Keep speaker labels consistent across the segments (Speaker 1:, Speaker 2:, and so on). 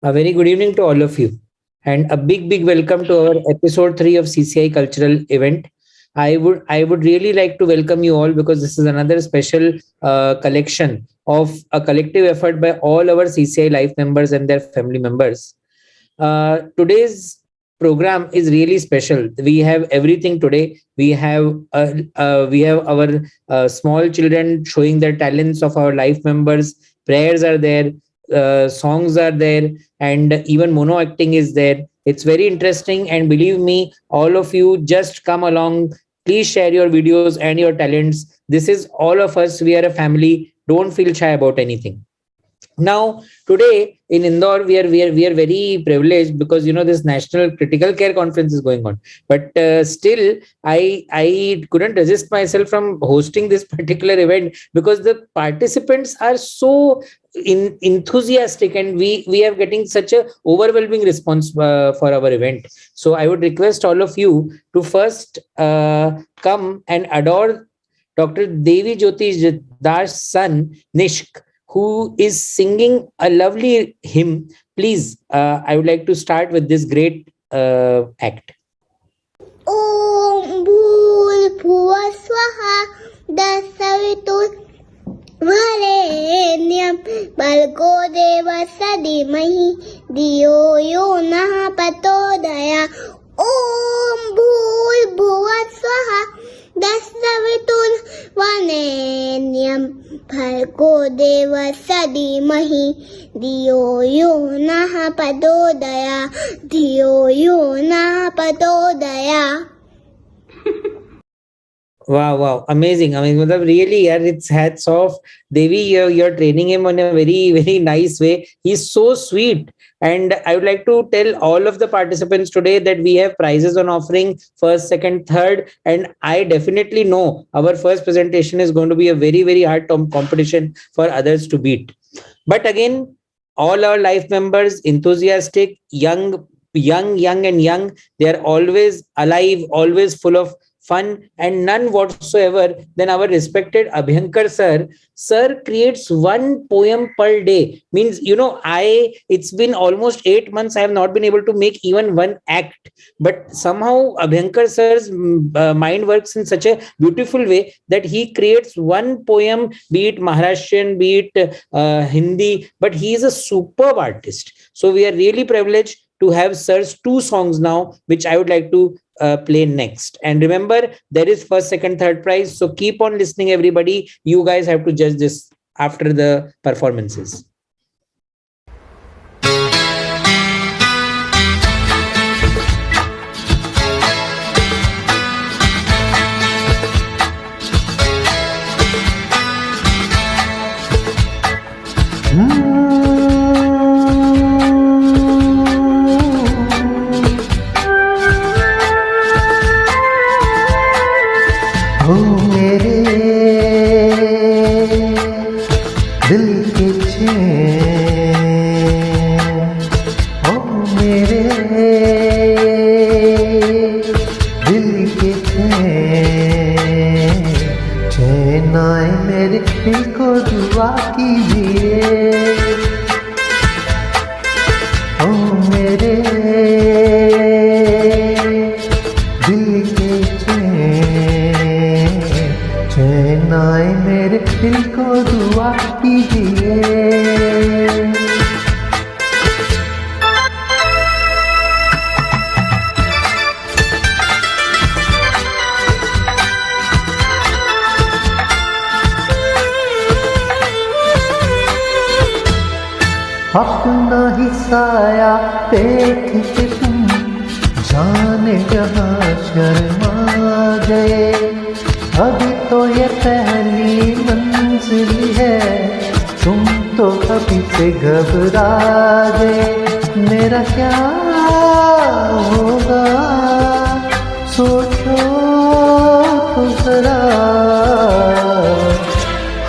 Speaker 1: A very good evening to all of you, and a big welcome to our episode 3 of CCI Cultural Event. I would really like to welcome you all because this is another special collection of a collective effort by all our CCI life members and their family members. Today's program is really special. We have everything today. We have our small children showing their talents of our life members. Prayers are there, songs are there, and even mono acting is there. It's very interesting, and believe me, all of you just come along. Please share your videos and your talents. This is all of us. We are a family. Don't feel shy about anything. Now, today in Indore, we are very privileged because this National Critical Care Conference is going on. But still, I couldn't resist myself from hosting this particular event because the participants are so enthusiastic, and we are getting such a overwhelming response for our event. So I would request all of you to first come and adore Dr. Devi Jyoti Das' son Nishk, who is singing a lovely hymn. Please, I would like to start with this great act.
Speaker 2: Om Bhul Bhuva Swaha Varenyam Bhargo Devasya Dhimahi Dhiyo Yo Nah Prachodaya. Om Bhul Bhuva Swaha Varenyam Bhargo Devasya Dhimahi Dhiyo Yo Nah Prachodaya.
Speaker 1: Wow, amazing. Really, yeah, it's hats off. Devi, you're training him in a very nice way. He's so sweet. And I would like to tell all of the participants today that we have prizes on offering, first, second, third. And I definitely know our first presentation is going to be a very hard competition for others to beat. But again, all our life members, enthusiastic, young, they are always alive, always full of fun and none whatsoever. Then our respected Abhyankar sir creates one poem per day. Means, it's been almost 8 months. I have not been able to make even one act, but somehow Abhyankar sir's mind works in such a beautiful way that he creates one poem, be it Maharashtrian, be it Hindi, but he is a superb artist. So we are really privileged to have sir's 2 songs now, which I would like to play next. And remember, there is first, second, third prize. So keep on listening, everybody. You guys have to judge this after the performances.
Speaker 3: अपना ही साया देख के तुम जाने जहाँ शर्मा गए। अभी तो ये पहली मंजिल है, तुम तो अभी से घबरा गए। मेरा क्या होगा सोचो तो जरा,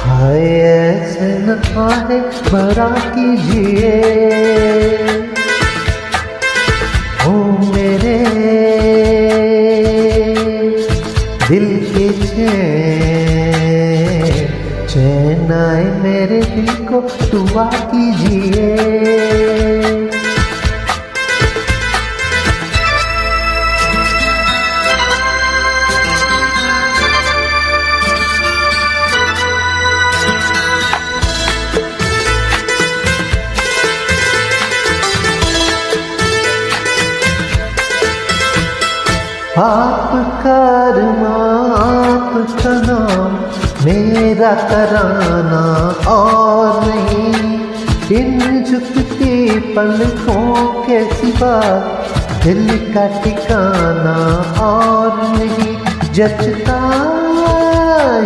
Speaker 3: हाय ऐसे न आए भरा कीजिए। ओ मेरे दिल के चैन आए मेरे दिल को दुआ कीजिए। आपका अरमां, आपका नाम, मेरा तराना और नहीं। इन झुकती पलकों के सिवा दिल का ठिकाना और नहीं। जचता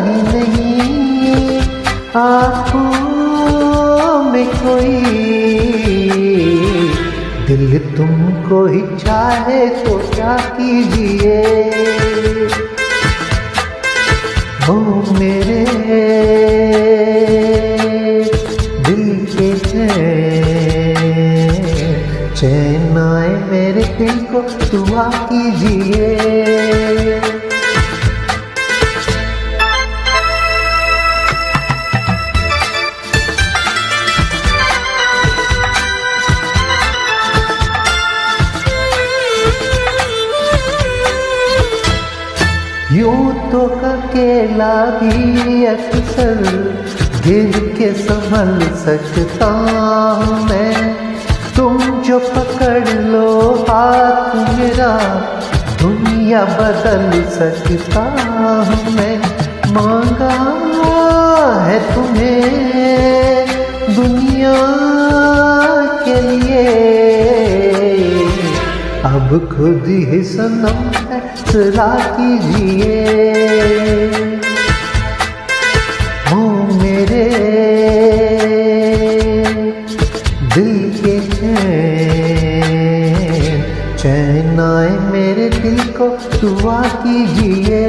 Speaker 3: ही नहीं आँखों में कोई, दिल तुमको ही चाहे तो क्या कीजिए। ओ मेरे दिल के चैन आए मेरे दिल को दुआ कीजिए। यूं तो अकेला भी अक्सर गिर के संभल सकता हूँ मैं। तुम जो पकड़ लो हाथ मेरा, दुनिया बदल सकता हूँ मैं। मांगा है तुम्हें दुनिया के लिए, अब खुद ही सनम फैसला कीजिए। ओ मेरे दिल के चैन आए मेरे दिल को दुआ कीजिए।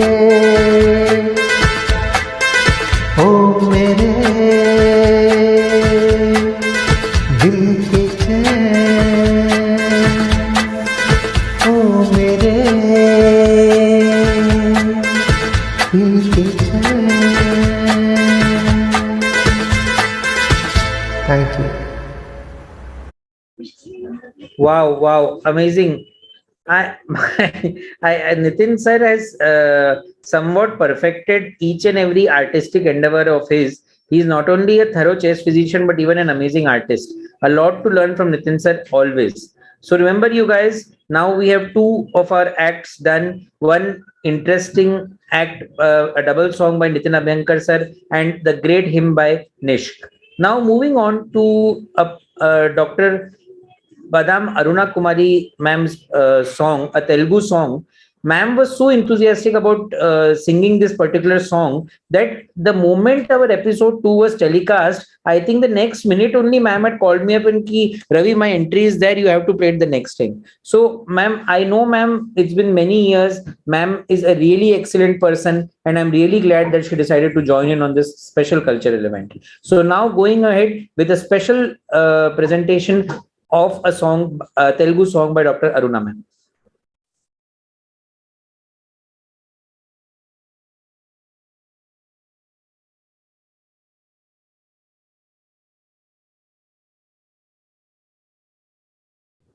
Speaker 3: ओ मेरे दिल के Thank you.
Speaker 1: Wow, amazing. Nitin sir has somewhat perfected each and every artistic endeavor of his. He is not only a thorough chess physician, but even an amazing artist. A lot to learn from Nitin sir always. So remember, you guys, now we have two of our acts done. One interesting act, a double song by Nitin Abhyankar sir, and the great hymn by Nishk. Now moving on to Dr. Badam Aruna Kumari ma'am's song, a Telugu song. Ma'am was so enthusiastic about singing this particular song that the moment our episode 2 was telecast, I think the next minute only ma'am had called me up and ki, Ravi, my entry is there, you have to play it the next time. So ma'am, I know ma'am, it's been many years. Ma'am is a really excellent person, and I'm really glad that she decided to join in on this special cultural event. So now going ahead with a special presentation of a song, Telugu song by Dr. Aruna ma'am.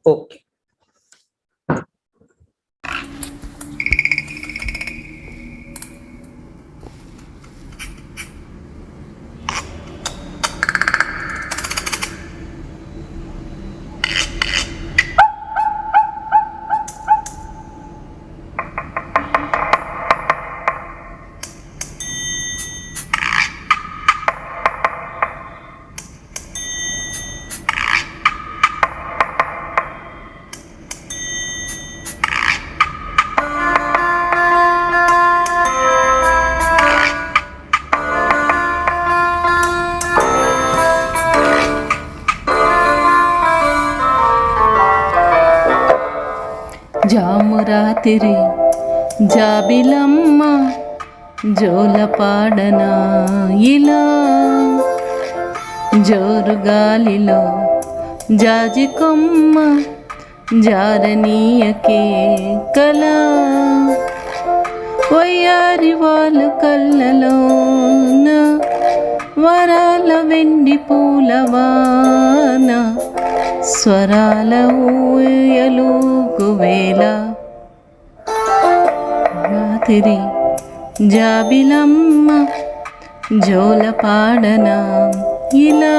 Speaker 1: Okay.
Speaker 4: జామురాతిరి జాబిలమ్మ జోలపాడనా ఇలా జోరుగాలిలో జాజి కొమ్మ జారనీయకే కల వయ్యారి వాళ్ళు కళ్ళలోన వరాల వెండి పూలవాన స్వరాల ఊయలుగు వేళ రాత్రి జాబిలమ్మ జోలపాడనా ఇలా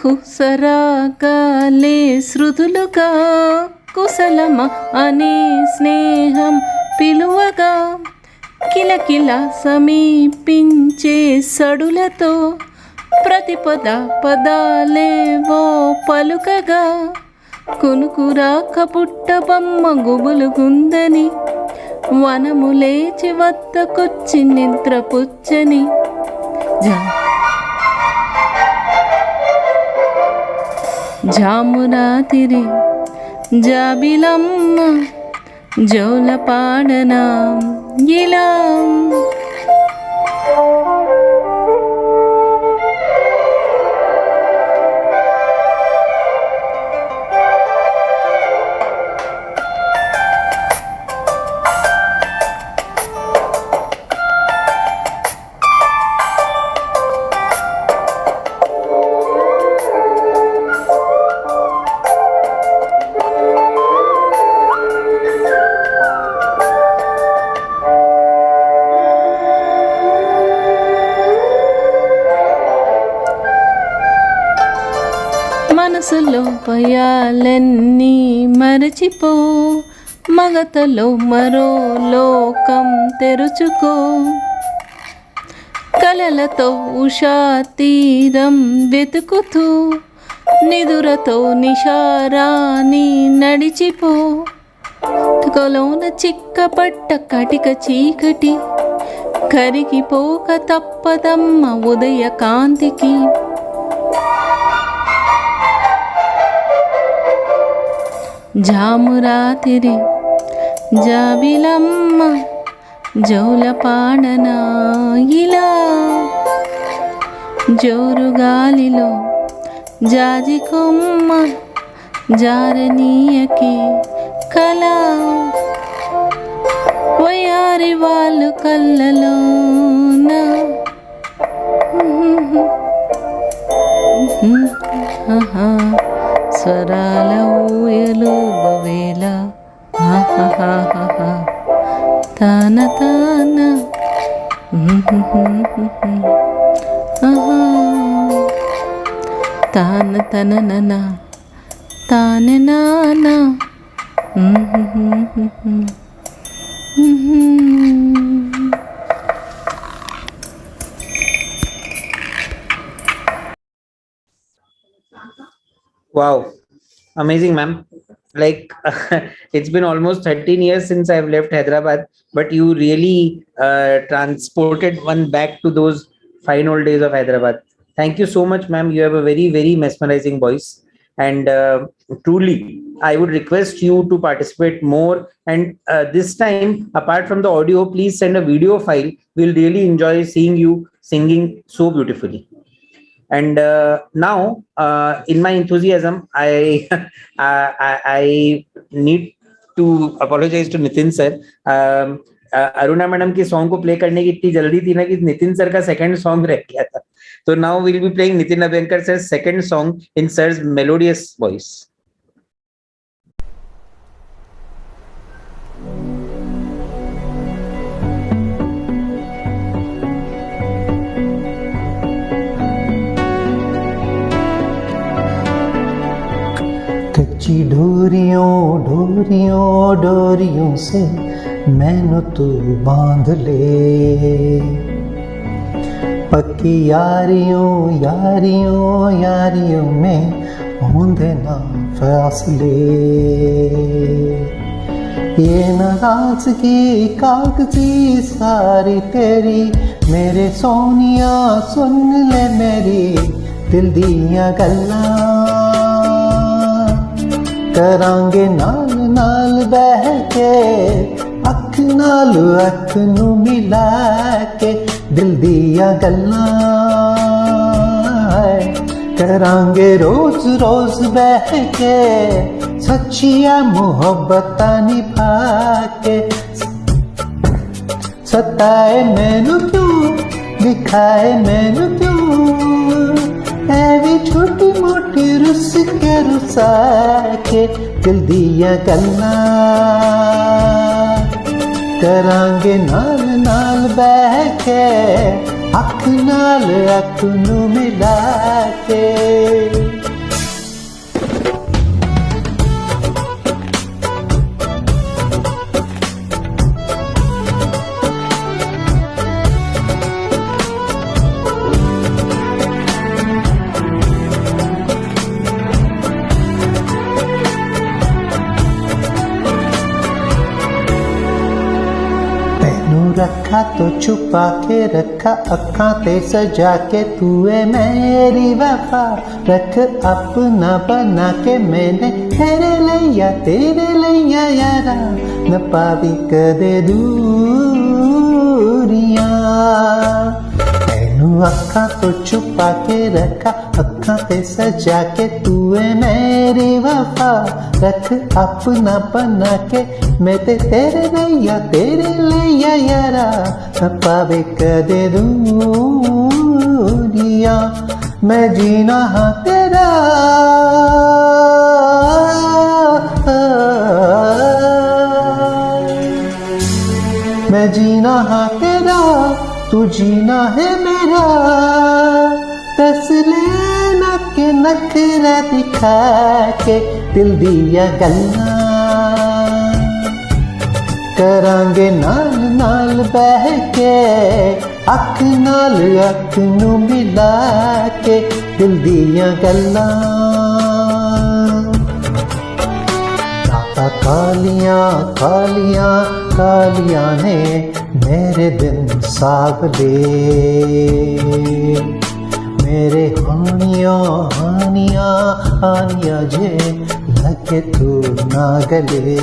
Speaker 4: కుహు సరాగాలే శృతులుగా కుశలమ అనే స్నేహం పిలువగా కిలకిల సమీపించే సడులతో ప్రతిపద పదాలేవో పలుకగా కునుకురాక పుట్టబొమ్మ గుబులుగుందని వనము లేచి వద్దకొచ్చి నిద్రపుచ్చని జామురాతిరి జాబిలమ్మ జోల పాడనా ఇలా. మనసులో భయాలన్నీ మరచిపో మగతలో మరో లోకం తెరుచుకో కలలతో ఉషా తీరం వెతుకుతూ నిదురతో నిషారాని నడిచిపో కొలోన చిక్కపట్ట కటిక చీకటి కరిగిపోక తప్పదమ్మ ఉదయ కాంతికి. జామురాతిరి జాబిలమ్మ జోల పాడనా ఇలా. జోరు గాలిలో జాజి కొమ్మ జారనీయకి కళ వయారి వాళ్ళు కళ్ళలోన స్వరాల ఊయలు బవేల తాన తాన తాన తనన తానే నానా.
Speaker 1: Wow, amazing, ma'am. Like it's been almost 13 years since I've left Hyderabad, but you really transported one back to those fine old days of Hyderabad. Thank you so much, ma'am. You have a very, very mesmerizing voice, and truly, I would request you to participate more. And this time, apart from the audio, please send a video file. We'll really enjoy seeing you singing so beautifully. And now, in my enthusiasm, I need to apologize to Nitin sir. Aruna madam की song को play करने की इतनी जल्दी थी ना कि Nitin sir का सेकंड सॉन्ग रह गया था. तो now we'll be playing Nitin Abhyankar sir's second song in sir's melodious voice.
Speaker 3: कच्ची डोरियों डोरियों डोरियों से मैनू तू बांध ले, पक्की यारियों यारियों यारियों में होंदे ना फासले. ये नाराज़गी कागज़ी सारी तेरी, मेरे सोनिया सुन ले मेरी दिल दियां गल्लां. करांगे नाल नाल बह के अख नाल अख नू मिला के दिल दिया गल्लां. करांगे रोज रोज बह के सच्चिया मुहब्बत निभा के. सताए मैनू क्यों दिखाए मैनू क्यों, ऐवी छोटी मोटी रुस के रुसा के दिल दिया गल्लां. करांगे नाल नाल बह के अख नाल अख नू मिला के। रखा तो छुपा के रखा अखा ते सजा के, तू है मेरी वफा रख अपना बना के। मैंने तेरे लिया यारा न पावी कदे दूरियां। तेनू अखा तो छुपा के रखा अखा ते सजा के, तू है मेरी वफा रख अपना बना के। मैं तेरे लिया यारा न पावे कदे दूरियां। मैं जीना हाँ तेरा मैं जीना हाँ तेरा, तू जीना है मेरा। दस लेना के नखरा दिखा के, दिल दिया गल्ला करांगे नाल नाल बह के। अख नाल अख नू मिला के, दिल दिया गल्ला। कालियां कालियां कालियां ने मेरे दिन सावले, मेरे हानियां हानियां हानियां जे लगे तू ना गले।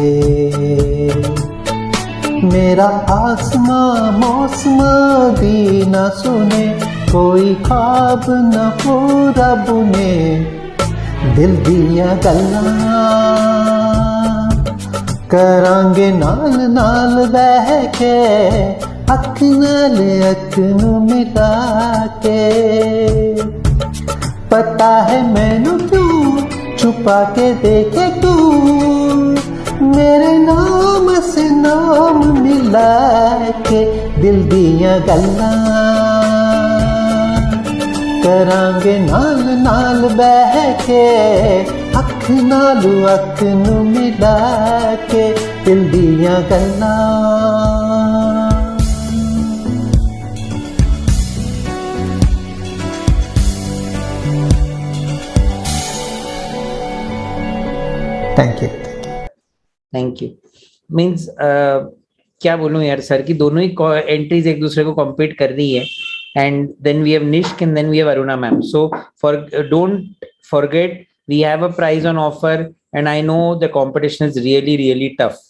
Speaker 3: मेरा आसमां मौसमा दी ना सुने, कोई ख्वाब न पूरा बुने। दिल दिया गल्लां करांगे नाल नाल बह के, अख नाल अख नू मिला के। पता है मैनू क्यों छुपा के देखे तू, मेरे नाम से नाम मिला के। दिल दिया गल्लां करांगे नाल नाल बह के, अख नालू अख नू मिला के। दिल दिया गल्लां। Thank you
Speaker 1: thank you. Means क्या बोलूं यार सर की दोनों ही एंट्रीज एक दूसरे को कॉम्पीट कर रही है। एंड देन वी हैव निश्क and then we have Aruna ma'am. So for don't forget we have a prize on offer, and I know the competition is really tough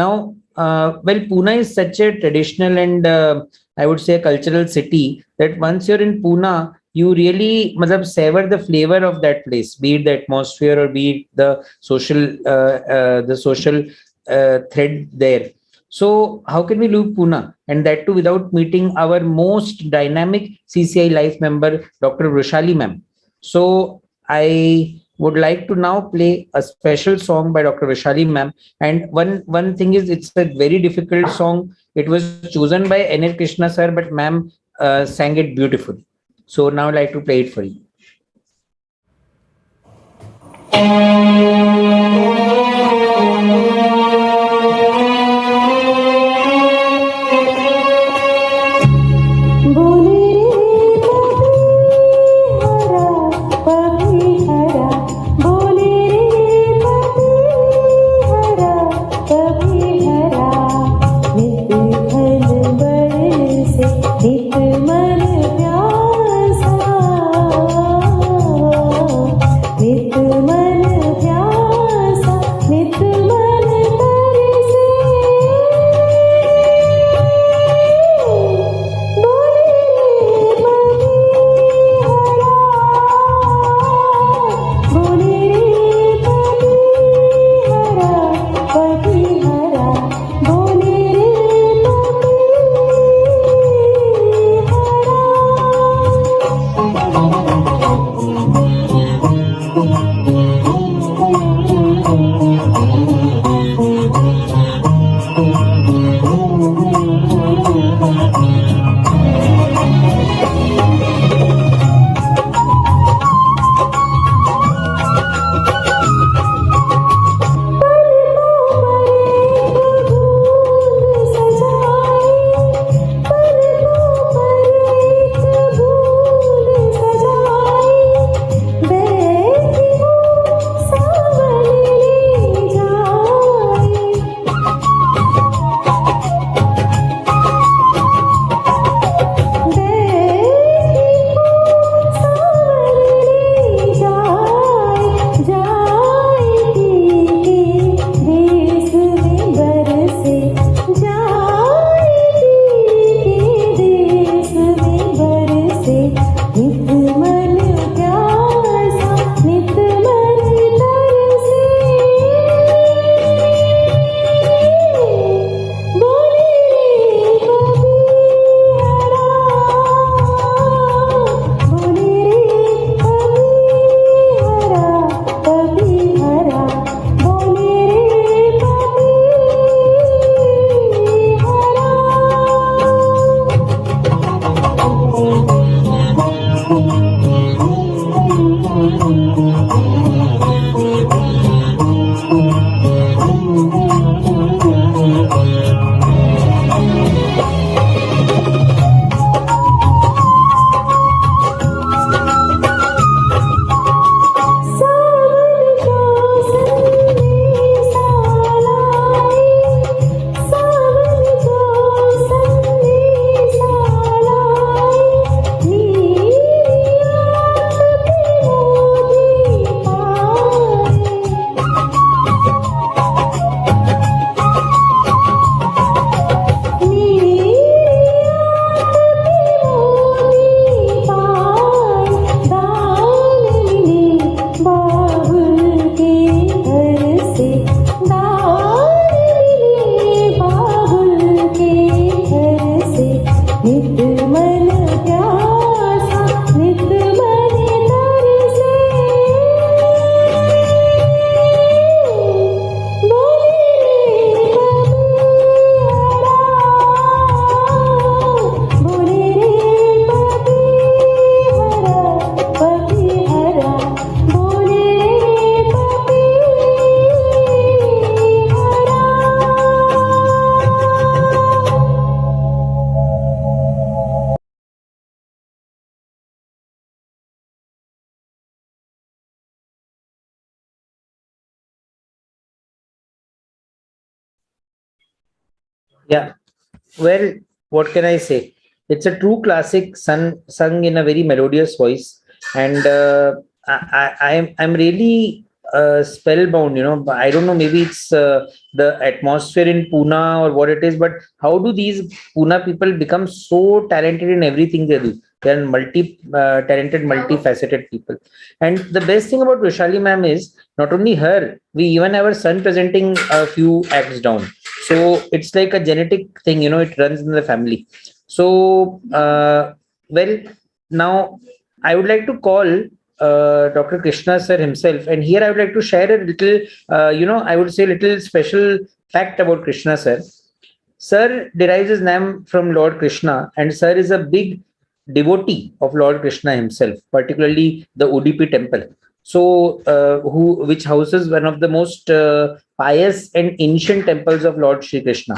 Speaker 1: now. Well, Pune is such a traditional and I would say a cultural city that once you're in Pune, you really savor the flavor of that place, be it the atmosphere or be it the social thread there. So how can we leave Pune, and that too without meeting our most dynamic CCI life member, Dr. Vrushali ma'am. So I would like to now play a special song by Dr. Vrushali ma'am. And one thing is, it's a very difficult song. It was chosen by N.R. Krishna sir, but ma'am sang it beautifully. So now I'd like to play it for you. Yeah. Well, what can I say? It's a true classic, sung in a very melodious voice, and I'm really spellbound. You know, I don't know. Maybe it's the atmosphere in Pune or what it is. But how do these Pune people become so talented in everything they do? They are talented, multifaceted people. And the best thing about Vishali ma'am is not only her. We even have our son presenting a few acts down, so it's like a genetic thing, it runs in the family. So well, now I would like to call Dr. Krishna sir himself, and here I would like to share a little I would say little special fact about Krishna sir. Sir derives his name from Lord Krishna, and sir is a big devotee of Lord Krishna himself, particularly the Udupi temple. So, which houses one of the most pious and ancient temples of Lord Shri Krishna.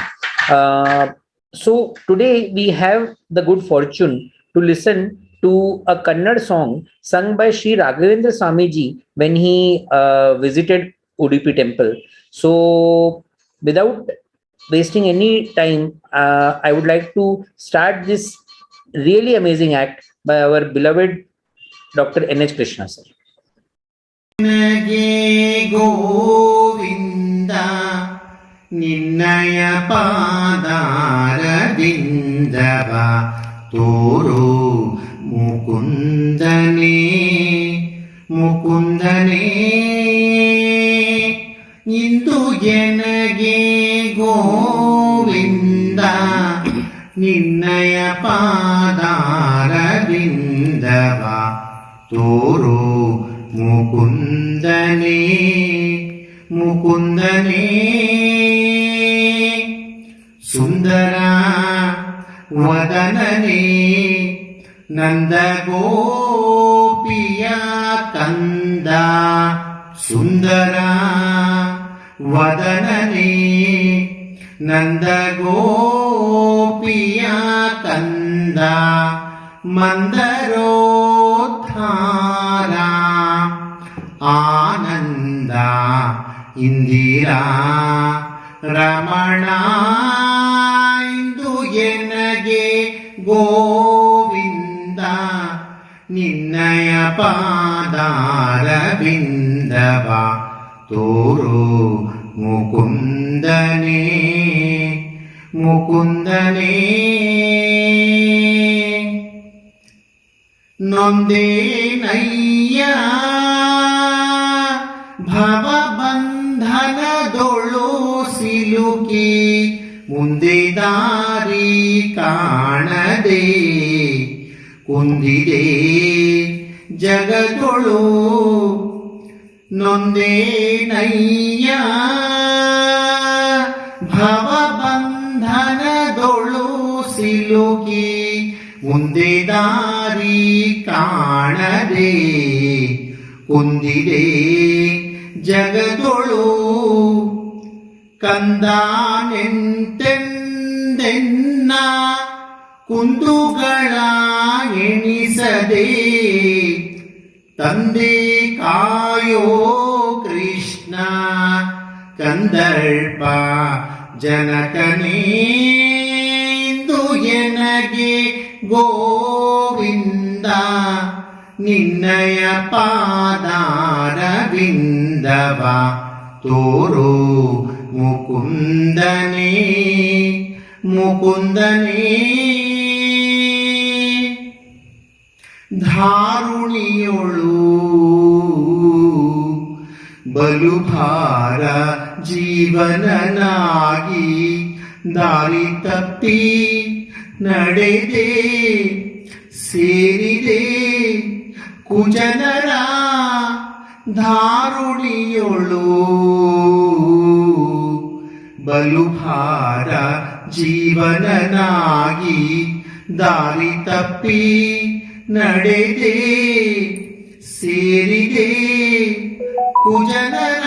Speaker 1: So today we have the good fortune to listen to a Kannada song sung by Sri Raghavendra Swamiji when he visited Udupi temple. So, without wasting any time, I would like to start this really amazing act by our beloved Dr. N.H. Krishna sir.
Speaker 5: ನನಗೆ ಗೋವಿಂದ ನಿನ್ನಯ ಪಾದಾರವಿಂದವ ತೋರು ಮುಕುಂದನೇ ಮುಕುಂದನೇ ಇಂದು ನನಗೆ ಗೋವಿಂದ ನಿನ್ನಯ ಪಾದಾರವಿಂದವ ತೋರು ಮುಕುಂದನೇ ಮುಕುಂದನೇ ಸುಂದರ ವದನನೇ ನಂದ ಗೋಪಿಯ ಕಂದ ಸುಂದರ ವದನನೇ ನಂದ ಗೋಪಿಯ ಕಂದ ಮಂದರೋದ್ಧಾರ ಆನಂದ ಇಂದಿರಾ ರಮಣ ಇಂದು ಎನಗೆ ಗೋವಿಂದ ನಿನ್ನಯ ಪಾದಾರವಿಂದವ ತೋರು ಮುಕುಂದನೇ ಮುಕುಂದನೇ ನೊಂದೇನಯ್ಯ ಭವಬಂಧನದೊಳು ಸಿಲುಕಿ ಮುಂದೆ ದಾರಿ ಕಾಣದೆ ಕುಂದಿದೆ ಜಗದೊಳು ನೊಂದೇನಯ್ಯ ಭವಬಂಧನದೊಳು ಸಿಲುಕಿ ಮುಂದೆ ದಾರಿ ಕಾಣದೆ ಕುಂದಿದೆ ಜಗದೊಳು ಕಂದಾನೆಂತೆಂದೆನ್ನ ಕುಂದುಗಳ ಎಣಿಸದೆ ತಂದೆ ಕಾಯೋ ಕೃಷ್ಣ ಕಂದರ್ಪ ಜನಕನೇ ಇಂದು ಎನಗೆ ಗೋವಿಂದ ನಿನ್ನಯ ಪಾದಾರವಿಂದವ ತೋರು ಮುಕುಂದನೇ ಮುಕುಂದನೇ ಧಾರುಣಿಯೊಳು ಬಲುಭಾರ ಜೀವನನಾಗಿ ದಾರಿ ತಪ್ಪಿ ನಡೆದೆ ಸೇರಿದೆ ಕುಜನರ ಧಾರುಣಿಯೊಳು ಬಲುಭಾರ ಜೀವನನಾಗಿ ದಾರಿ ತಪ್ಪಿ ನಡೆದೆ ಸೇರಿದೆ ಕುಜನರ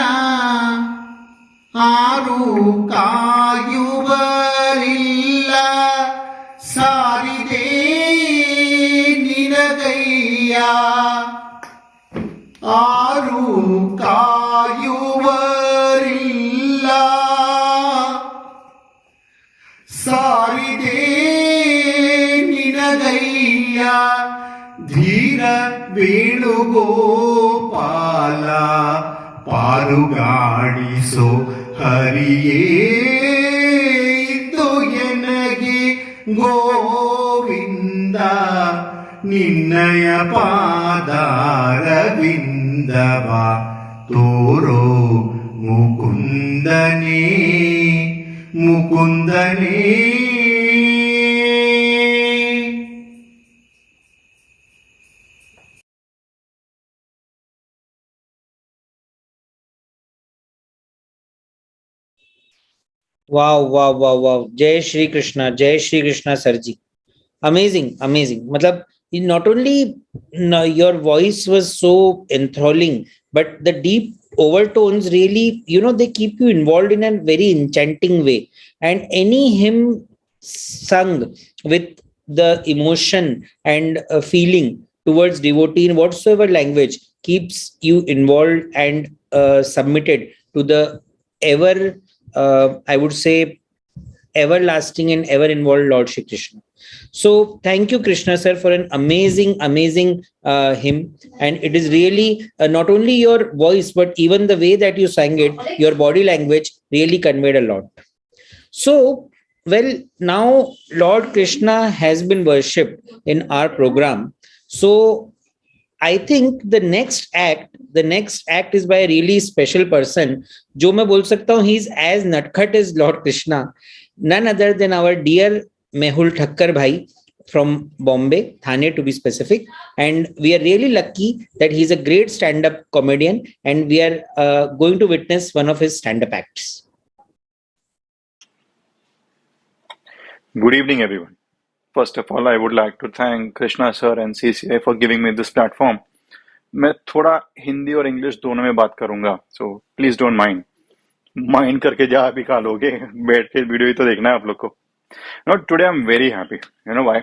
Speaker 5: ಆರು ಕಾಯುವರಿಲ್ಲ ಸಾರಿದೆ ನಿನಗಯ್ಯ ಆರು ಕಾಯುವರಿಲ್ಲ ವೇಣುಗೋಪಾಲ ಪಾರುಗಾಡಿಸೋ ಹರಿಯೇ ಇದ್ದು ಎನಗೆ ಗೋವಿಂದ ನಿನ್ನಯ ಪಾದಾರವಿಂದವ ತೋರೋ ಮುಕುಂದನೇ ಮುಕುಂದನೇ.
Speaker 1: Wow, wow, wow, wow. Jai Shri Krishna, Jai Shri Krishna, Sarji. Amazing, amazing. Matlab, not only your voice was so enthralling, but the deep overtones really, they keep you involved in a very enchanting way. And any hymn sung with the emotion and feeling towards devotee in whatsoever language keeps you involved and submitted to the ever, I would say, everlasting and ever involved Lord Shri Krishna. So thank you, Krishna sir, for an amazing hymn. And it is really not only your voice, but even the way that you sang it, your body language really conveyed a lot. So, well, now Lord Krishna has been worshipped in our program. So I think the next act is by a really special person. Jo main bol sakta hu, he is as nutkhut as Lord Krishna, none other than our dear Mehul Thakkar bhai from Bombay, Thane to be specific. And we are really lucky that he's a great stand-up comedian, and we are going to witness one of his stand-up acts.
Speaker 6: Good evening, everyone. First of all, I would like to thank Krishna sir and CCI for giving me this platform. मैं थोड़ा हिंदी और English दोनों में बात करूंगा, so please don't mind करके जहाँ भी खा लोगे, बैठ के वीडियो ही तो देखना है आप लोग को. Now today I'm very happy. You know why?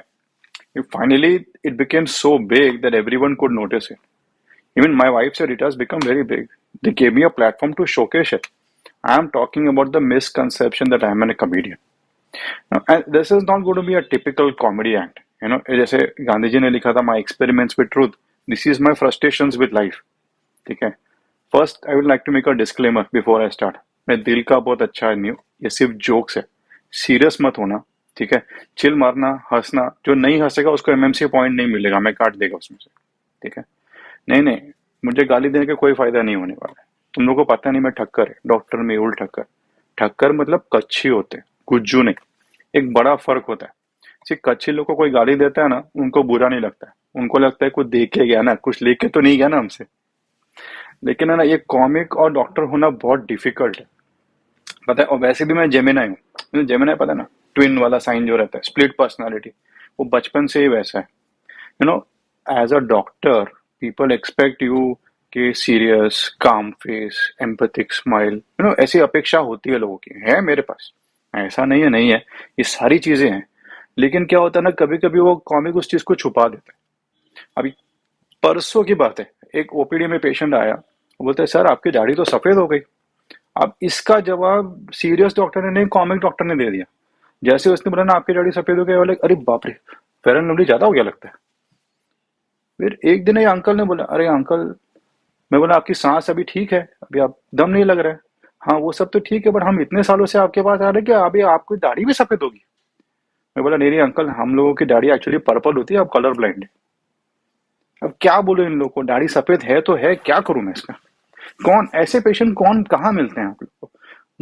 Speaker 6: Finally it became so big that everyone could notice it. Even my wife said it has become very big. They gave me a platform to showcase it. I am talking about the misconception that I am a comedian. Now, and this is not going to be a typical comedy act. जैसे गांधी जी ने लिखा था, my experiments with truth. This is my frustrations with life. ठीक है. First, I would like to make a disclaimer before I start. मैं दिल का बहुत अच्छा आदमी हूँ. ये सिर्फ जोक्स है. सीरियस मत होना. ठीक है. चिल मारना, हंसना. जो नहीं हंसेगा उसको MMC पॉइंट नहीं मिलेगा. मैं काट देगा उसमें से. ठीक है. नहीं, मुझे गाली देने का कोई फायदा नहीं होने वाला है. तुम लोगों को पता नहीं मैं ठक्कर है. डॉक्टर मेहुल ठक्कर. ठक्कर मतलब कच्छी होते हैं, गुज्जू नहीं. एक बड़ा फर्क होता है. सिर्फ कच्छी लोग को कोई गाली देता है ना, उनको बुरा नहीं लगता है. उनको लगता है कुछ देखे गया ना, कुछ लेके तो नहीं गया ना हमसे. लेकिन है ना, ये कॉमिक और डॉक्टर होना बहुत डिफिकल्ट है, पता है. और वैसे भी मैं जेमिनाई हूँ. जेमिनाई पता है ना, ट्विन वाला साइन जो रहता है, स्प्लिट पर्सनालिटी, वो बचपन से ही वैसा है. As a doctor people expect you कि सीरियस, काम फेस, एम्पैथिक स्माइल, ऐसी अपेक्षा होती है लोगों की. है मेरे पास, ऐसा नहीं है, ये सारी चीजें हैं. लेकिन क्या होता है ना, कभी कभी वो कॉमिक उस चीज को छुपा देता है. अभी परसों की बात है, एक ओपीडी में पेशेंट आया, वो बोलता है सर आपकी दाढ़ी तो सफेद हो गई. अब इसका जवाब सीरियस डॉक्टर ने नहीं, कॉमिक डॉक्टर ने दे दिया. जैसे उसने बोला ना आपकी दाढ़ी सफेद हो गई, बोले अरे बाप रे, फेयर एंड लवली ज्यादा हो गया लगता है. फिर एक दिन ये अंकल ने बोला, अरे अंकल, मैं बोला आपकी सांस अभी ठीक है, अभी आप दम नहीं लग रहा है. हाँ वो सब तो ठीक है, बट हम इतने सालों से आपके पास आ रहे हैं कि अभी आपकी दाढ़ी भी सफेद होगी. मैं बोला नहीं अंकल, हम लोगों की दाढ़ी एक्चुअली पर्पल होती है, आप कलर ब्लाइंड है. अब क्या बोलो इन लोगों को, दाढ़ी सफेद है तो है, क्या करूं मैं इसका. कौन ऐसे पेशेंट कहाँ मिलते हैं आप लोग को.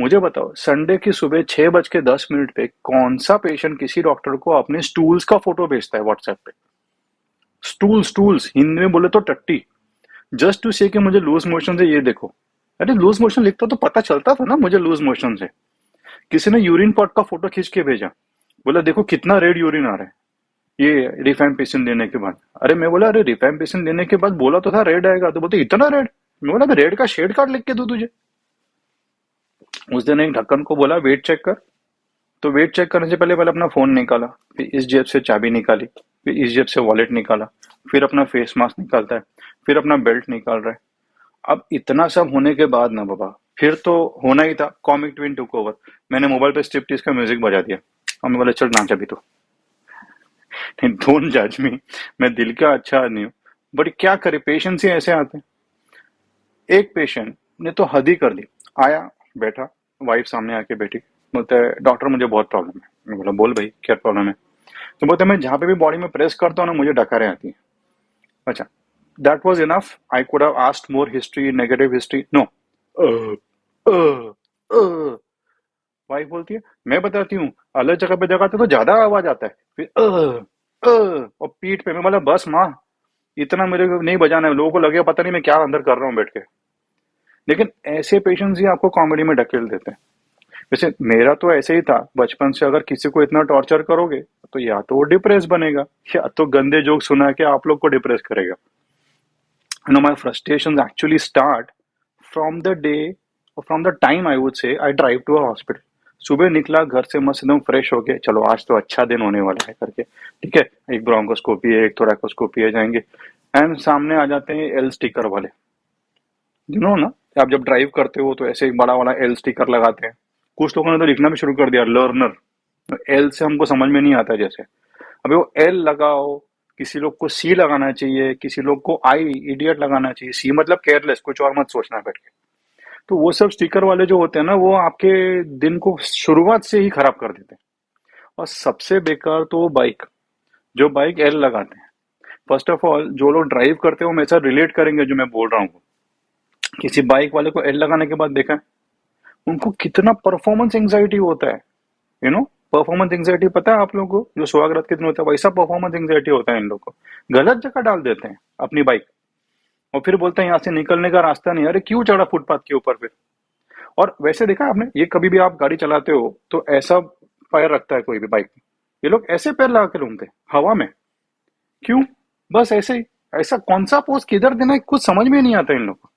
Speaker 6: मुझे बताओ, संडे की सुबह 6:10 पे कौन सा पेशेंट किसी डॉक्टर को अपने स्टूल्स का फोटो भेजता है व्हाट्सएप पे. स्टूल्स हिंदी में बोले तो टट्टी, जस्ट टू से कि मुझे लूज मोशन से ये देखो. अरे लूज मोशन लिखता तो पता चलता था ना मुझे लूज मोशन से. किसी ने यूरिन पॉट का फोटो खींच के भेजा, बोला देखो कितना रेड यूरिन आ रहा है ये रिफैम्पिसिन लेने के बाद. अरे मैं बोला अरे रिफैम्पिसिन लेने के बाद बोला तो था रेड आएगा, तो बोलते इतना रेड. मैं बोला रेड का शेड कार्ड लिख के दूं तुझे. उस दिन एक ढक्कन को बोला वेट चेक कर, तो वेट चेक करने से पहले अपना फोन निकाला, फिर इस जेब से चाबी निकाली, फिर इस जेब से वॉलेट निकाला, फिर अपना फेस मास्क निकालता है, फिर अपना बेल्ट निकाल रहा है. अब इतना सब होने के बाद ना बाबा, फिर तो होना ही था, कॉमिक ट्विन टुक ओवर. मैंने मोबाइल पे स्ट्रिप्टीज का म्यूजिक बजा दिया और मैं बोला चल नाच अभी तो. डोंट जज मी, मैं दिल का अच्छा आदमी हूँ, बट क्या करे, पेशेंट ही ऐसे आते हैं। एक पेशेंट ने तो हद ही कर दी, आया बैठा, वाइफ सामने आके बैठी, बोलते है डॉक्टर मुझे बहुत प्रॉब्लम है। मैं बोला बोल भाई क्या प्रॉब्लम है। तो बोलते मैं जहां पे भी बॉडी में प्रेस करता हूँ ना मुझे डकारें आती है। अच्छा, that was enough, I could have asked more history, negative history, no. Wife बोलती है मैं बताती हूँ, अलग जगह पे जगाते तो ज्यादा आवाज आता है, फिर और पीठ पे। मैं बोला बस माँ, इतना मेरे को नहीं बजाना है, लोगों को लगे पता नहीं मैं क्या अंदर कर रहा हूँ बैठ के। लेकिन ऐसे पेशेंट्स ही आपको कॉमेडी में ढकेल देते हैं। वैसे मेरा तो ऐसे ही था बचपन से, अगर किसी को इतना टॉर्चर करोगे तो या तो वो डिप्रेस बनेगा या तो गंदे जोक सुना के आप लोग को डिप्रेस करेगा। You know, my frustrations actually start from the day or from the time I would say I drive to a hospital. सुबह निकला घर से मस्त एकदम फ्रेश होके, चलो आज तो अच्छा दिन होने वाला है करके, ठीक है, एक ब्रोंकोस्कोपी है, एक थोरैकोस्कोपी है, जाएंगे। एंड सामने आ जाते हैं एल स्टिकर वाले, यू नो ना, आप जब ड्राइव करते हो तो ऐसे एक बड़ा वाला एल स्टिकर लगाते हैं। कुछ लोगों ने तो लिखना भी शुरू कर दिया लर्नर, एल से हमको समझ में नहीं आता जैसे। अबे वो एल लगाओ, किसी लोग को सी लगाना चाहिए, किसी लोग को आई इडियट लगाना चाहिए, सी मतलब केयरलेस, कुछ और मत सोचना बैठ के। तो वो सब स्टिकर वाले जो होते हैं ना, वो आपके दिन को शुरुआत से ही खराब कर देते हैं। और सबसे बेकार तो वो बाइक, जो बाइक एल लगाते हैं। फर्स्ट ऑफ ऑल जो लोग ड्राइव करते हैं वो मेरे साथ रिलेट करेंगे जो मैं बोल रहा हूँ। किसी बाइक वाले को एल लगाने के बाद देखा है उनको कितना परफॉर्मेंस एंग्जाइटी होता है, यू नो। परफॉर्मेंस एंग्जाइटी पता है आप लोगों को, जो स्वागत के दिन होता है वैसा परफॉर्मेंस एंग्जाइटी होता है इन लोगों को। गलत जगह डाल देते हैं अपनी बाइक और फिर बोलते हैं यहाँ से निकलने का रास्ता नहीं। अरे क्यों चढ़ा फुटपाथ के ऊपर फिर। और वैसे देखा आपने, ये कभी भी आप गाड़ी चलाते हो तो ऐसा पैर रखता है कोई भी बाइक में, ये लोग ऐसे पैर लगा के घूमते हैं हवा में, क्यों? बस ऐसे ही। ऐसा कौन सा पोज किधर देना है कुछ समझ में नहीं आता इन लोगों को।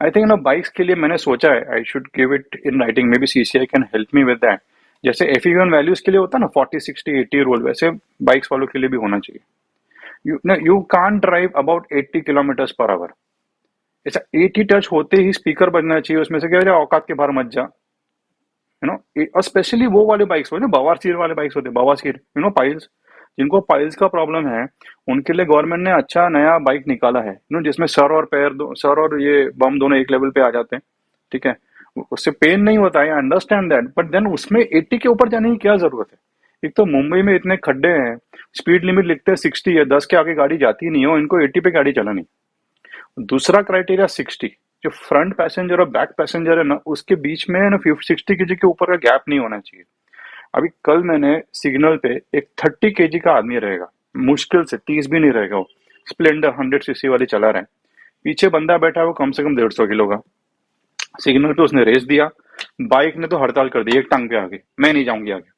Speaker 6: आई थिंक ना बाइक्स के लिए मैंने सोचा है I should give it in writing, may be CCI can help me with that. जैसे FEV1 वैल्यूज के लिए होता है ना 40 60 80 रूल, वैसे बाइक्स वालों के लिए भी होना चाहिए। You can't drive about 80 kilometre per hour. ऐसा 80 टच होते ही स्पीकर बजना चाहिए उसमें से, क्या औकात के बाहर मत जा, यू नो। और स्पेशली वो वाले बाइक्स होते हैं बवासीर वाले बाइक्स होते हैं, बवासीर, यू नो, पाइल्स। जिनको पाइल्स का प्रॉब्लम है उनके लिए गवर्नमेंट ने अच्छा नया बाइक निकाला है, यू नो, जिसमें सर और पैर सर और ये बम दोनों एक लेवल पे आ जाते हैं, ठीक है। उससे पेन नहीं होता है, अंडरस्टैंड दैट, बट देन उसमें 80 के ऊपर जाने की क्या जरूरत है। एक तो मुंबई में इतने खड्डे हैं, स्पीड लिमिट लिखते हैं 60 है, 10 के आगे गाड़ी जाती नहीं हो, इनको 80 पे गाड़ी चलानी। दूसरा क्राइटेरिया 60, जो फ्रंट पैसेंजर और बैक पैसेंजर है ना उसके बीच में ना 60 केजी के ऊपर का गैप नहीं होना चाहिए। अभी कल मैंने सिग्नल पे एक 30 केजी का आदमी रहेगा, मुश्किल से 30 भी नहीं रहेगा, वो स्प्लेंडर 100cc वाली चला रहे हैं, पीछे बंदा बैठा है वो कम से कम 150 किलो का। सिग्नल पे उसने रेस दिया, बाइक ने तो हड़ताल कर दी, एक टांग पे आगे, मैं नहीं जाऊंगी आगे।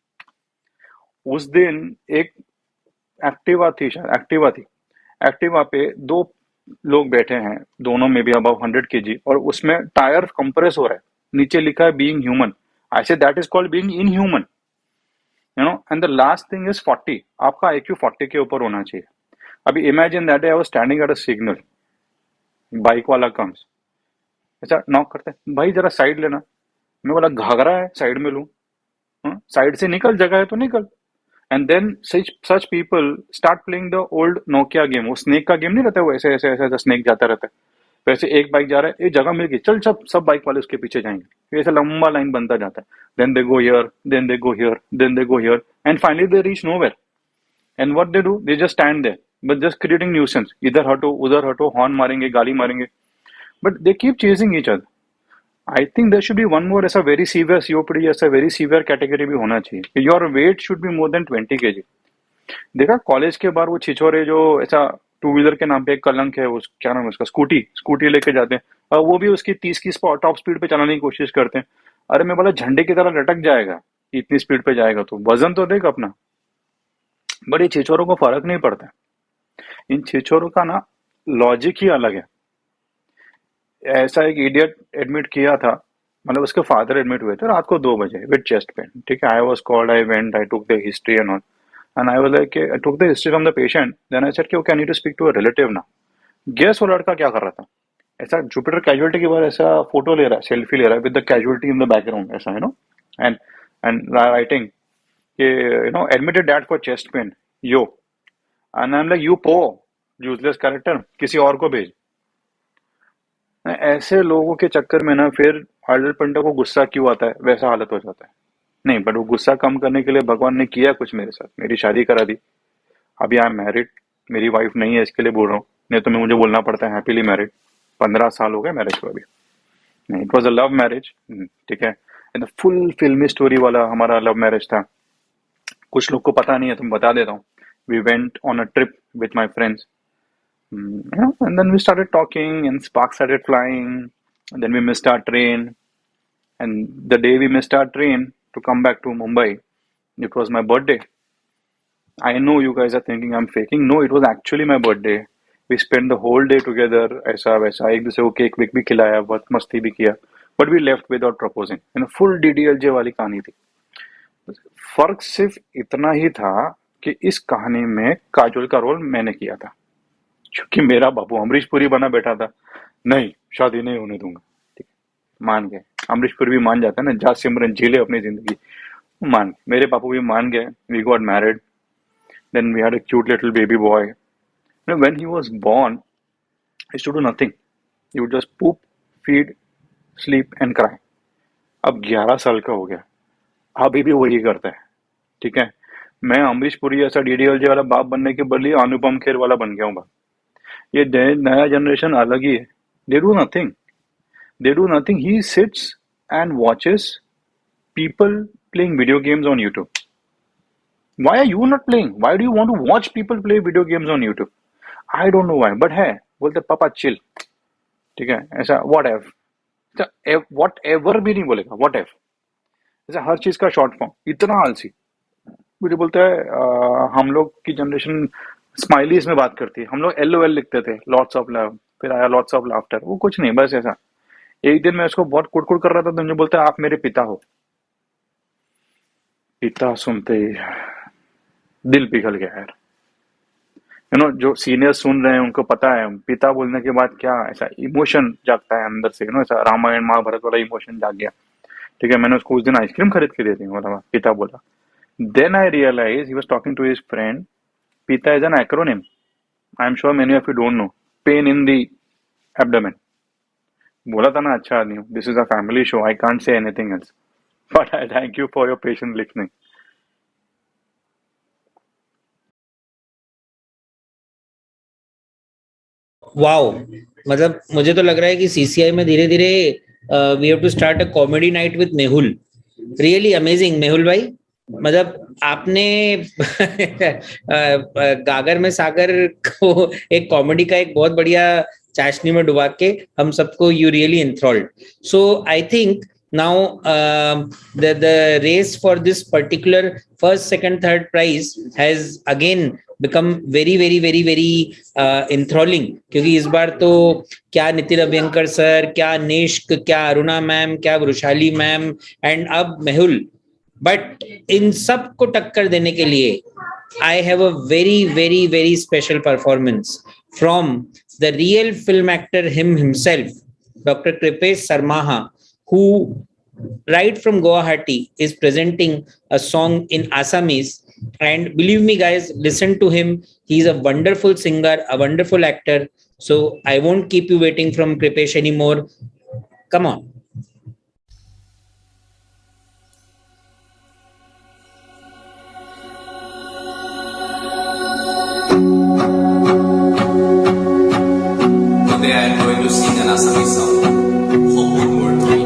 Speaker 6: उस दिन एक एक्टिवा थी, शायद एक्टिवा पे दो लोग बैठे हैं, दोनों में भी अबाव 100 केजी, और उसमें टायर कंप्रेस हो रहा है, नीचे लिखा है being human. I say that is called being inhuman, you know. And the last thing is 40, आपका IQ 40 के ऊपर होना चाहिए। अभी imagine that I was standing at a signal, bike वाला कम्स, अच्छा नॉक करते हैं, भाई जरा साइड लेना। मैं बोला घाघरा है साइड में लूं, साइड से निकल, जगह है तो निकल। And then such people start playing the old Nokia game, वो स्नेक का गेम नहीं रहता है, वो ऐसे ऐसे ऐसे स्नेक जाता रहता है, वैसे एक बाइक जा रहा है, एक जगह मिल गई, चल सब सब बाइक वाले उसके पीछे जाएंगे, फिर ऐसा लंबा लाइन बनता जाता है। Then they go here, then they go here, then they go here, and finally they reach nowhere. And what they do, they just stand there but just creating nuisance, इधर हटो उधर हटो, हॉर्न मारेंगे, गाली मारेंगे, but they keep chasing each other. I think there should be one more ऐसा very severe COPD, ऐसा very severe category भी होना चाहिए, your weight should be more than 20 kg। देखा कॉलेज के बाहर वो छिछोरे जो ऐसा 2 व्हीलर के नाम पे एक कलंक है, उस क्या नाम है उसका, स्कूटी लेके जाते हैं, और वो भी उसकी 30 की टॉप स्पीड पे चलाने की कोशिश करते हैं। अरे मैं बोला झंडे की तरह लटक जाएगा, इतनी स्पीड पे जाएगा तो वजन तो देख अपना। बट ये छिछोरों को फर्क नहीं पड़ता, इन छिछोरों का ना लॉजिक ही अलग है। ऐसा एक इडियट एडमिट किया था, मतलब उसके फादर एडमिट हुए थे रात को 2 बजे विद चेस्ट पेन, ठीक है। I was called, I went, I took the history and all, and I was like, I took the history from the patient, then I said कि okay I need to speak to a relative ना। Guess वो लड़का क्या कर रहा था, ऐसा Jupiter casualty के बाद ऐसा फोटो ले रहा है, सेल्फी ले रहा है with the casualty in the background, ऐसा, यू नो, एंड राइटिंग कि, you know, admitted dad for chest pain, yo, and I am like, you पो, यूजलेस कैरेक्टर, किसी और को भेज। ऐसे लोगों के चक्कर में ना फिर हार्दिक पांड्या को गुस्सा क्यों आता है, वैसा हालत हो जाता है। नहीं, बट वो गुस्सा कम करने के लिए भगवान ने किया कुछ मेरे साथ, मेरी शादी करा दी। अभी आई एम मैरिड, मेरी वाइफ नहीं है, इसके लिए बोल रहा हूँ, नहीं तो मैं मुझे बोलना पड़ता है हैप्पीली मैरिड। 15 साल हो गए मैरिज को अभी। नहीं, it was a love marriage, ठीक है, एंड फुल फिल्मी स्टोरी वाला हमारा लव मैरिज था। कुछ लोग को पता नहीं है, तुम बता देता हूँ। We went on a trip with my friends, and then we started talking and sparks started flying, and then we missed our train, and the day we missed our train to come back to Mumbai, it was my birthday. I know you guys are thinking I'm faking. No, it was actually my birthday. We spent the whole day together, ऐसा वैसा, एक दूसरे को cake वेक भी खिलाया, बहुत मस्ती भी किया, but we left without proposing. And full DDLJ वाली कहानी थी। फर्क सिर्फ इतना ही था कि इस कहानी में काजोल का रोल मैंने किया था, क्योंकि मेरा बाबू अमरीश पुरी बना बैठा था, नहीं शादी नहीं होने दूंगा, ठीक है, मान गए। अमरीश पुरी भी मान जाता है ना, जा सिमरन जी ले अपनी जिंदगी, मान गए। मेरे पापू भी मान गए। We got married, then we had a cute little baby boy. When he was born, he used to do nothing. He would just poop, feed, sleep and cry. अब 11 साल का हो गया, अभी भी वही करता है, ठीक है। मैं अमरीश पुरी ऐसा डीडीएलजे वाला बाप बनने के बदले अनुपम खेर वाला बन गया हूँ बाप। ये नया जनरेशन अलग ही है। They do nothing, they do nothing. He sits and watches people playing video games on YouTube. Why are you not playing? Why do you want to watch people play video games on YouTube? I don't know why, but है, बोलते पापा chill, ठीक है, ऐसा what if, what ever भी नहीं बोलेगा, what if, ऐसा हर चीज का शॉर्ट फॉर्म, इतना आलसी। मुझे बोलता है हम लोग की जनरेशन स्माइलीज में बात करती है, हम लोग LOL लिखते थे, लॉट्स ऑफ लव, फिर आया लॉट्स ऑफ लाफ्टर, वो कुछ नहीं, बस ऐसा। एक दिन मैं उसको बहुत कुड़कुड़ कर रहा था तो मुझे बोलता है आप मेरे पिता हो। पिता सुनते ही दिल पिघल गया यार। जो सीनियर सुन रहे हैं उनको पता है पिता बोलने के बाद क्या ऐसा इमोशन जागता है अंदर से, ऐसा रामायण महाभारत वाला इमोशन जाग गया, ठीक है। मैंने उसको उस दिन आइसक्रीम खरीद के दे दी, बोला पिता बोला। Then I realise he was talking to his friend, पिता is an acronym, I am sure many of you don't know, pain in the abdomen. बोला था ना अच्छा आदमी हूँ, this is a family show, I can't say anything else, but I thank you for your patient listening.
Speaker 1: Wow, मतलब मुझे तो लग रहा है कि सीसीआई में धीरे धीरे we have to start a comedy night with Mehul. Really amazing Mehul भाई, मतलब आपने गागर में सागर को एक कॉमेडी का एक बहुत बढ़िया चाशनी में डुबा के हम सबको you really enthralled. So I think now the race for this particular first, second, third prize has again become very enthralling, क्योंकि इस बार तो क्या नितिन अभ्यंकर सर, क्या निष्क, क्या अरुणा मैम, क्या वृषाली मैम एंड अब मेहुल। बट इन सब को टक्कर देने के लिए I have a very special performance from the real film actor himself, Dr. Kripesh Sarmaha, who right from Guwahati is presenting a song in Assamese, and believe me guys, listen to him. He's a wonderful singer, a wonderful actor. So I won't keep you waiting from Kripesh anymore. Come on.
Speaker 7: Today I am going to sing an Assamese song. Hope good word to me.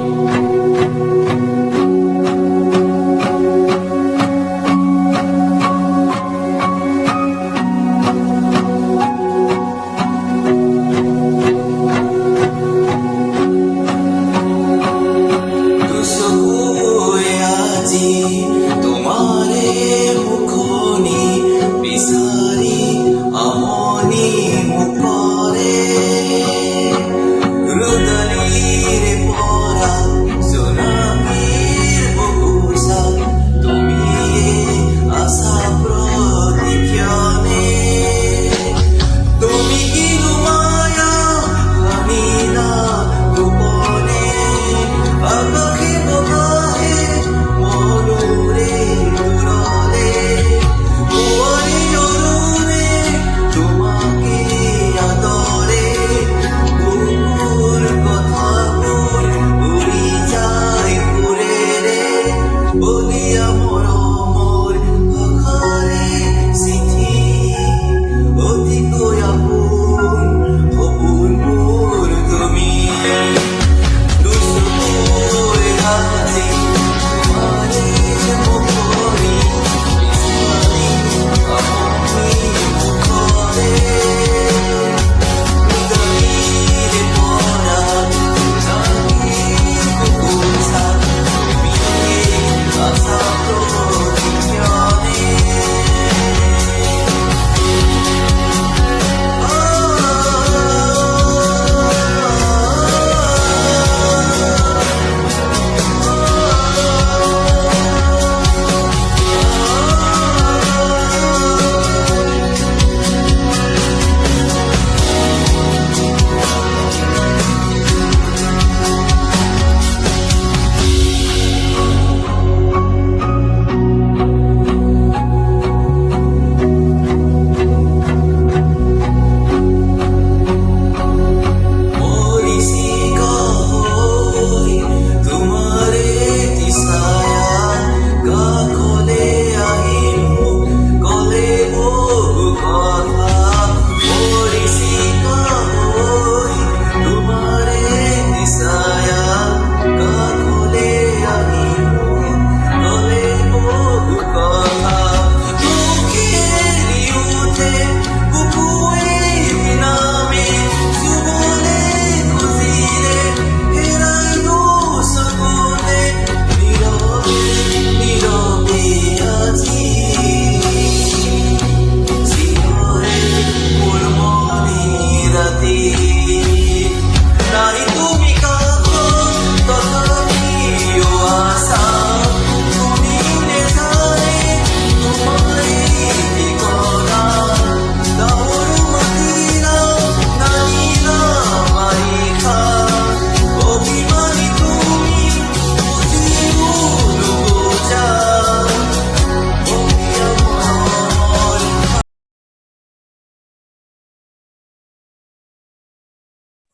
Speaker 7: Hruday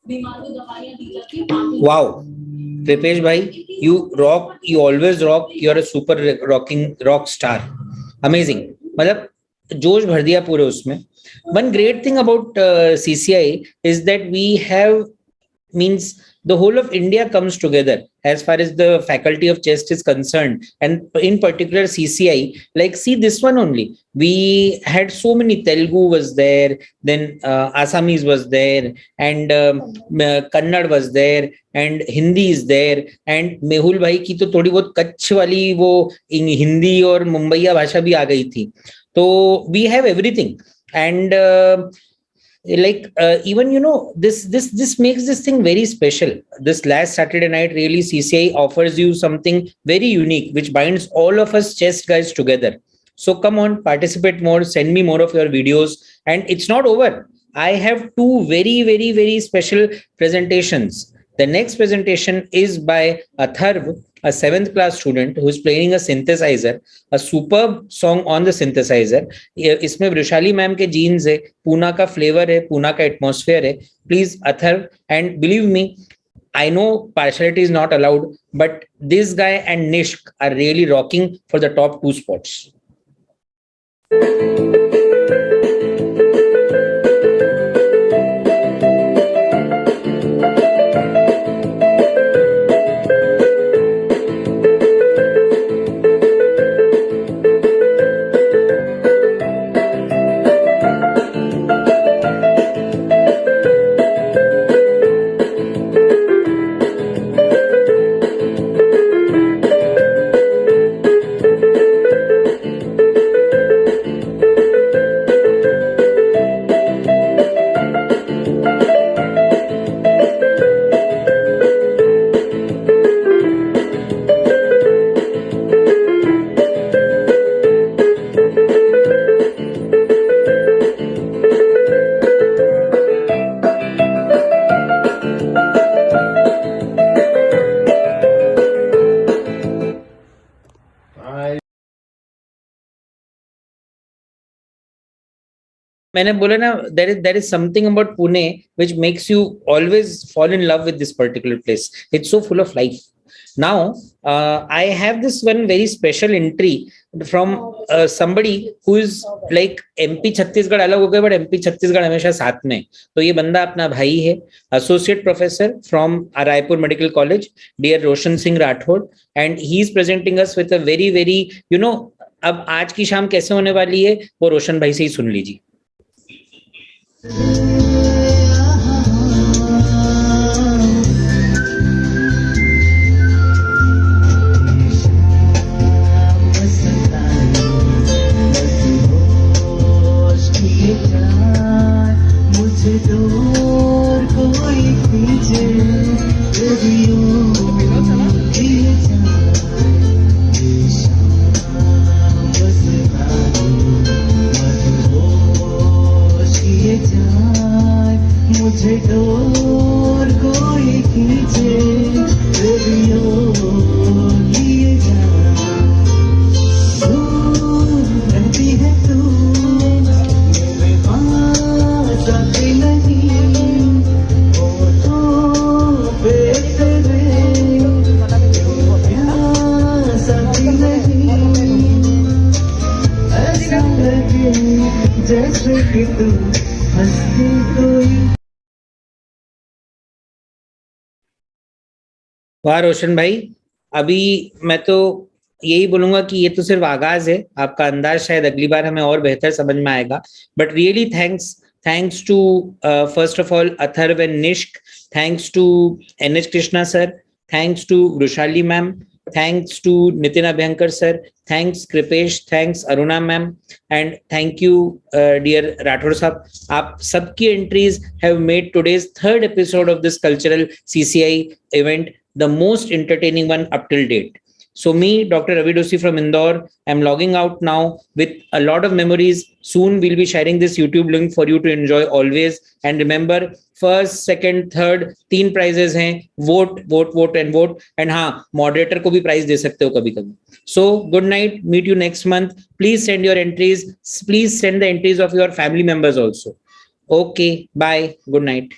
Speaker 1: Wow, Kripesh bhai, you rock. You always rock. You're a super rocking rock star. Amazing. मतलब जोश भर दिया पूरे उसमें. One great thing about CCI is that we have means the whole of India comes together as far as the faculty of chess is concerned, and in particular CCI. Like, see this one only. We had so many. Telugu was there, then Assamese was there, and Kannada was there, and Hindi is there, and Mehul bhai की तो थोड़ी बहुत कच्छ वाली वो हिंदी और मुंबईया भाषा भी आ गई थी. तो we have everything, and even this makes this thing very special. This last Saturday night, really, CCI offers you something very unique which binds all of us chess guys together. So come on, participate more, send me more of your videos. And it's not over. I have two very, very, very special presentations. The next presentation is by Atharv, a 7th class student who is playing a synthesizer, a superb song on the synthesizer. इसमें Vrushali ma'am के jeans है, पूना का flavour है, पूना का atmosphere है. Please, Atharv, and believe me, I know partiality is not allowed, but this guy and Nishk are really rocking for the top 2 spots. मैंने बोला ना, there is something about Pune which makes you always fall in love with this particular place. It's so full of life. Now, I have this one very special entry from somebody who is like MP Chhattisgarh अलग हो गए, but MP Chhattisgarh हमेशा साथ में. तो ये बंदा अपना भाई है, associate professor from Raipur Medical College, dear Roshan Singh Rathod, and he is presenting us with a very, very, अब आज की शाम कैसे होने वाली है वो रोशन भाई से ही सुन लीजिए. वाह रोशन भाई, अभी मैं तो यही बोलूंगा कि ये तो सिर्फ आगाज है. आपका अंदाज शायद अगली बार हमें और बेहतर समझ में आएगा. But really thanks to first of all Atharv and Nishk, thanks to NH Krishna sir, thanks to Vrushali ma'am, thanks to Nitin Abhyankar sir, thanks Kripesh, thanks Aruna ma'am, and thank you dear Rathod sahab. आप सबकी entries have made today's 3rd episode of this cultural CCI event the most entertaining one up till date. So me, Dr. Ravi Doshi from Indore, I'm logging out now with a lot of memories. Soon we'll be sharing this YouTube link for you to enjoy always. And remember, first, second, third, 3 prizes हैं. Vote, vote, vote and vote. And हाँ, moderator को भी prize दे सकते हो कभी-कभी. So good night. Meet you next month. Please send your entries. Please send the entries of your family members also. Okay. Bye. Good night.